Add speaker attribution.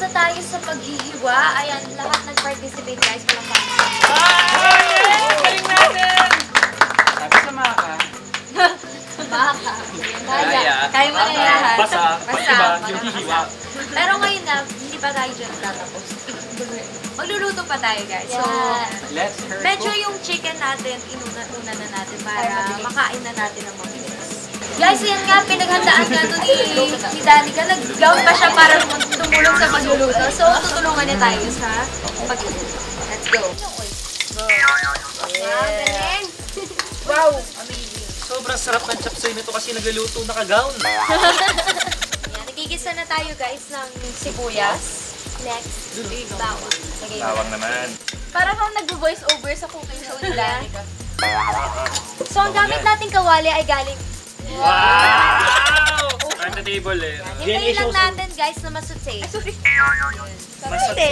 Speaker 1: na tayo sa paghihiwa. Ayan, lahat nag-participate guys. Walang pansin.
Speaker 2: Galing natin! Sabi sa mga ka.
Speaker 1: Baka.
Speaker 3: Kaya.
Speaker 1: Kaya mo na lahat.
Speaker 3: Basa. Iba, yung
Speaker 1: parang
Speaker 3: hihiwa.
Speaker 1: basa. Pero ngayon na, hindi pa tayo dyan tatapos. Magluluto pa tayo guys. So,
Speaker 2: Let's her
Speaker 1: medyo yung chicken natin, inuna na natin para makain na natin ang mabilis. Guys, yan nga, pinaghandaan nga ito ni Danica. Nag-gown pa siya para tumulong sa pagluluto. So, tutulungan niya tayo sa pagluluto. Let's go. Galing. Wow! Amazing.
Speaker 3: Sobrang sarap ng chapsuy nito kasi nagluluto na kagawn.
Speaker 1: Yan, nagigisa na tayo guys ng sibuyas. Next, bawang. Okay.
Speaker 3: Bawang naman.
Speaker 4: Para kang nag-voice over sa cooking show ni Danica.
Speaker 1: So, ang gamit nating kawali ay galing.
Speaker 3: Wow! Time the table eh.
Speaker 1: Hintayin lang natin guys na masute.
Speaker 3: Masute.